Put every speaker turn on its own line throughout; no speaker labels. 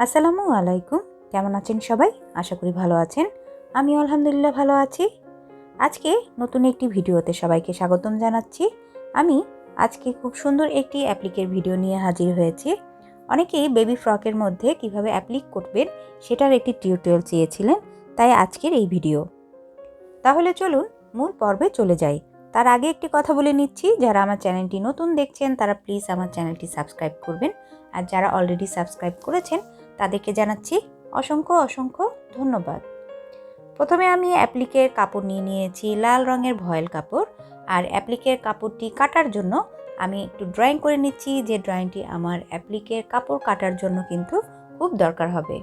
আসসালামু আলাইকুম। কেমন আছেন সবাই? আশা করি ভালো আছেন। আমি আলহামদুলিল্লাহ ভালো আছি। আজকে নতুন একটি ভিডিওতে সবাইকে স্বাগতম জানাচ্ছি। আমি আজকে খুব সুন্দর একটি অ্যাপ্লিকের ভিডিও নিয়ে হাজির হয়েছি। অনেকেই বেবি ফ্রকের মধ্যে কিভাবে অ্যাপ্লিক করবেন সেটার একটি টিউটোরিয়াল চেয়েছিলেন, তাই আজকের এই ভিডিও। তাহলে চলুন মূল পর্বে চলে যাই। তার আগে একটি কথা বলে নিচ্ছি, যারা আমার চ্যানেলটি নতুন দেখছেন তারা প্লিজ আমার চ্যানেলটি সাবস্ক্রাইব করবেন, আর যারা অলরেডি সাবস্ক্রাইব করেছেন তাদেরকে জানাচ্ছি অসংখ্য অসংখ্য ধন্যবাদ। প্রথমে আমি অ্যাপ্লিকের কাপড় নিয়ে নিয়েছি, লাল রঙের ভয়েল কাপড়। আর অ্যাপ্লিকের কাপড়টি কাটার জন্য আমি একটু ড্রয়িং করে নিচ্ছি, যে ড্রয়িংটি আমার অ্যাপ্লিকের কাপড় কাটার জন্য কিন্তু খুব দরকার হবে।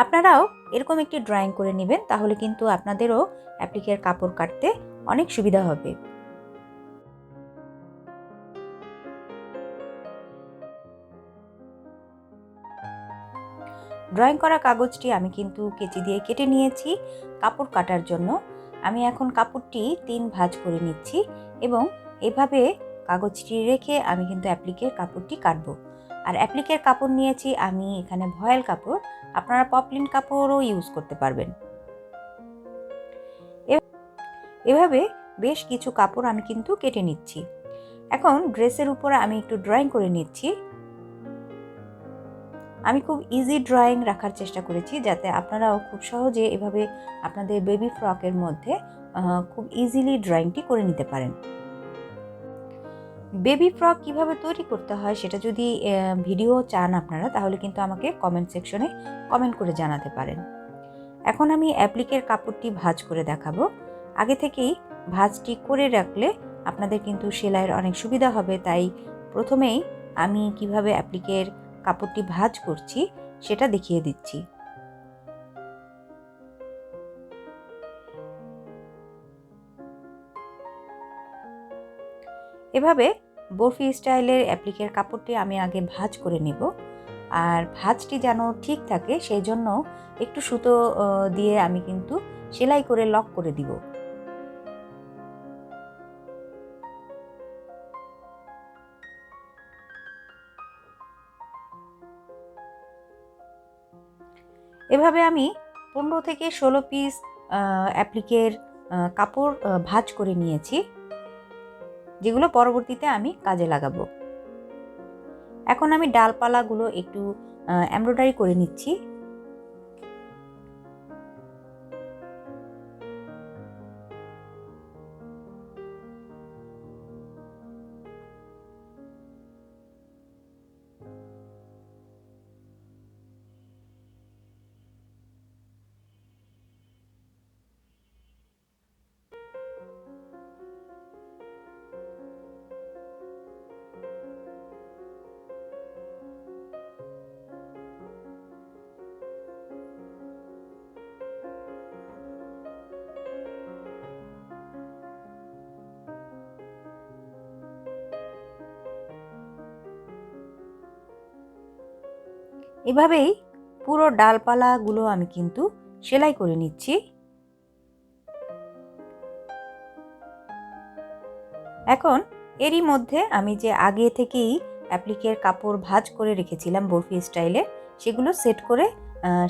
আপনারাও এরকম একটি ড্রয়িং করে নেবেন, তাহলে কিন্তু আপনাদেরও অ্যাপ্লিকের কাপড় কাটতে অনেক সুবিধা হবে। ড্রয়িং করা কাগজটি আমি কিন্তু কেচি দিয়ে কেটে নিয়েছি কাপড় কাটার জন্য। আমি এখন কাপড়টি 3 ভাঁজ করে নিচ্ছি এবং এভাবে কাগজটি রেখে আমি কিন্তু অ্যাপ্লিকের কাপড়টি কাটবো। আর অ্যাপ্লিকের কাপড় নিয়েছি আমি এখানে ভয়েল কাপড়, আপনারা পপলিন কাপড়ও ইউজ করতে পারবেন। এভাবে বেশ কিছু কাপড় আমি কিন্তু কেটে নিচ্ছি। এখন ড্রেসের উপরে আমি একটু ড্রয়িং করে নিচ্ছি। আমি খুব ইজি ড্রয়িং রাখার চেষ্টা করেছি, যাতে আপনারাও খুব সহজে এভাবে আপনাদের বেবি ফ্রকের মধ্যে খুব ইজিলি ড্রয়িংটি করে নিতে পারেন। বেবি ফ্রক কিভাবে তৈরি করতে হয় সেটা যদি ভিডিও চান আপনারা, তাহলে কিন্তু আমাকে কমেন্ট সেকশনে কমেন্ট করে জানাতে পারেন। এখন আমি অ্যাপ্লিকের কাপড়টি ভাঁজ করে দেখাবো। আগে থেকেই ভাঁজটি করে রাখলে আপনাদের কিন্তু সেলাইয়ের অনেক সুবিধা হবে, তাই প্রথমেই আমি কিভাবে অ্যাপ্লিকের কাপড়টি ভাঁজ করছি সেটা দেখিয়ে দিচ্ছি। এভাবে বরফি স্টাইলের অ্যাপ্লিকের কাপড়টি আমি আগে ভাঁজ করে নেব। আর ভাঁজটি যেন ঠিক থাকে সেই জন্য একটু সুতো দিয়ে আমি কিন্তু সেলাই করে লক করে দিব। এভাবে আমি 15 থেকে 16 পিস অ্যাপ্লিকের কাপড় ভাঁজ করে নিয়েছি, যেগুলো পরবর্তীতে আমি কাজে লাগাবো। এখন আমি ডালপালাগুলো একটু এমব্রয়ডারি করে নিচ্ছি। এভাবেই পুরো ডালপালাগুলো আমি কিন্তু সেলাই করে নিচ্ছি। এখন এরই মধ্যে আমি যে আগে থেকেই অ্যাপ্লিকের কাপড় ভাঁজ করে রেখেছিলাম বরফি স্টাইলে, সেগুলো সেট করে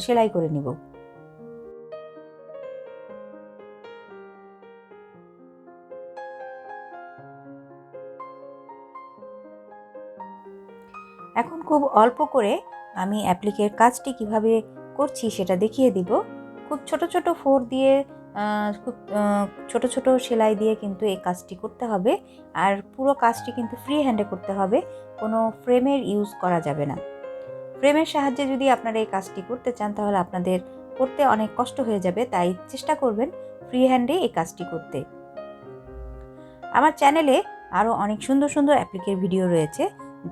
সেলাই করে নেব। এখন খুব অল্প করে আমি অ্যাপ্লিকের কাজটি কিভাবে করছি সেটা দেখিয়ে দিব। খুব ছোট ছোট ফোর দিয়ে খুব ছোট ছোট সেলাই দিয়ে কিন্তু এই কাজটি করতে হবে। আর পুরো কাজটি কিন্তু ফ্রি হ্যান্ডে করতে হবে, কোনো ফ্রেমের ইউজ করা যাবে না। ফ্রেমের সাহায্যে যদি আপনারা এই কাজটি করতে চান তাহলে আপনাদের করতে অনেক কষ্ট হয়ে যাবে, তাই চেষ্টা করবেন ফ্রি হ্যান্ডে এই কাজটি করতে। আমার চ্যানেলে আরও অনেক সুন্দর সুন্দর অ্যাপ্লিকের ভিডিও রয়েছে,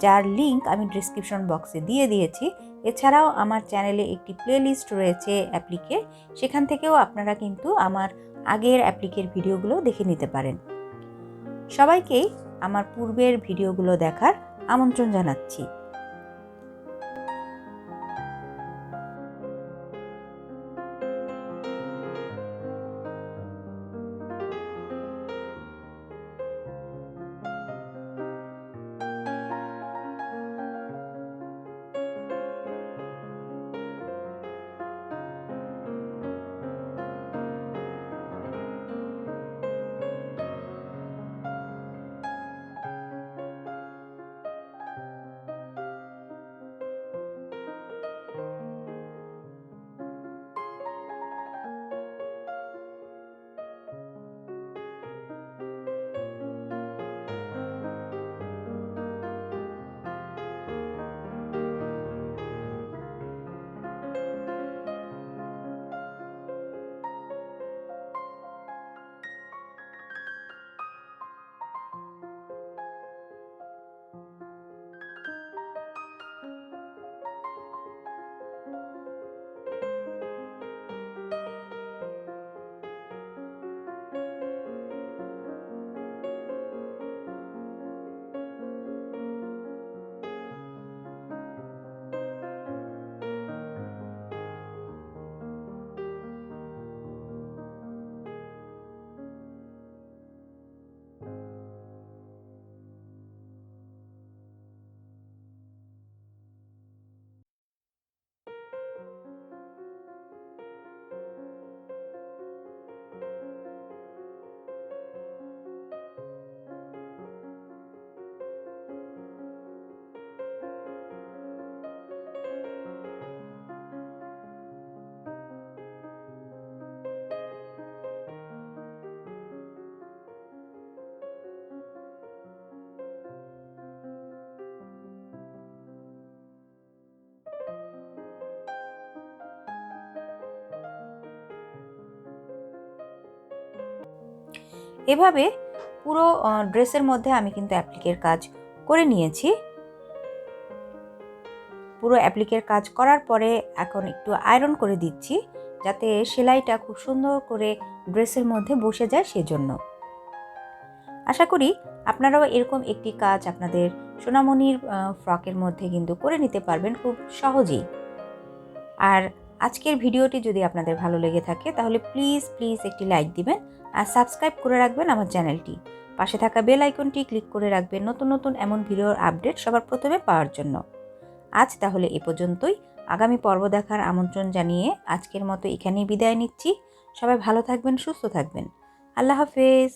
যার লিংক আমি ডিসক্রিপশন বক্সে দিয়ে দিয়েছি। এছাড়াও আমার চ্যানেলে একটি প্লেলিস্ট রয়েছে অ্যাপ্লিকের, সেখান থেকেও আপনারা কিন্তু আমার আগের অ্যাপ্লিকের ভিডিওগুলো দেখে নিতে পারেন। সবাইকেই আমার পূর্বের ভিডিওগুলো দেখার আমন্ত্রণ জানাচ্ছি। এভাবে পুরো ড্রেসের মধ্যে আমি কিন্তু অ্যাপ্লিকের কাজ করে নিয়েছি। পুরো অ্যাপ্লিকের কাজ করার পরে এখন একটু আয়রন করে দিচ্ছি, যাতে সেলাইটা খুব সুন্দর করে ড্রেসের মধ্যে বসে যায় সেজন্য। আশা করি আপনারাও এরকম একটি কাজ আপনাদের সোনামণির ফ্রকের মধ্যে কিন্তু করে নিতে পারবেন খুব সহজেই। আর আজকের ভিডিওটি যদি আপনাদের ভালো লেগে থাকে তাহলে প্লিজ একটি লাইক দিবেন আর সাবস্ক্রাইব করে রাখবেন আমার চ্যানেলটি। পাশে থাকা বেল আইকনটি ক্লিক করে রাখবেন নতুন এমন ভিডিওর আপডেট সবার প্রথমে পাওয়ার জন্য। আজ তাহলে এ পর্যন্তই। আগামী পর্ব দেখার আমন্ত্রণ জানিয়ে আজকের মতো এখানেই বিদায় নিচ্ছি। সবাই ভালো থাকবেন, সুস্থ থাকবেন। আল্লাহ হাফেজ।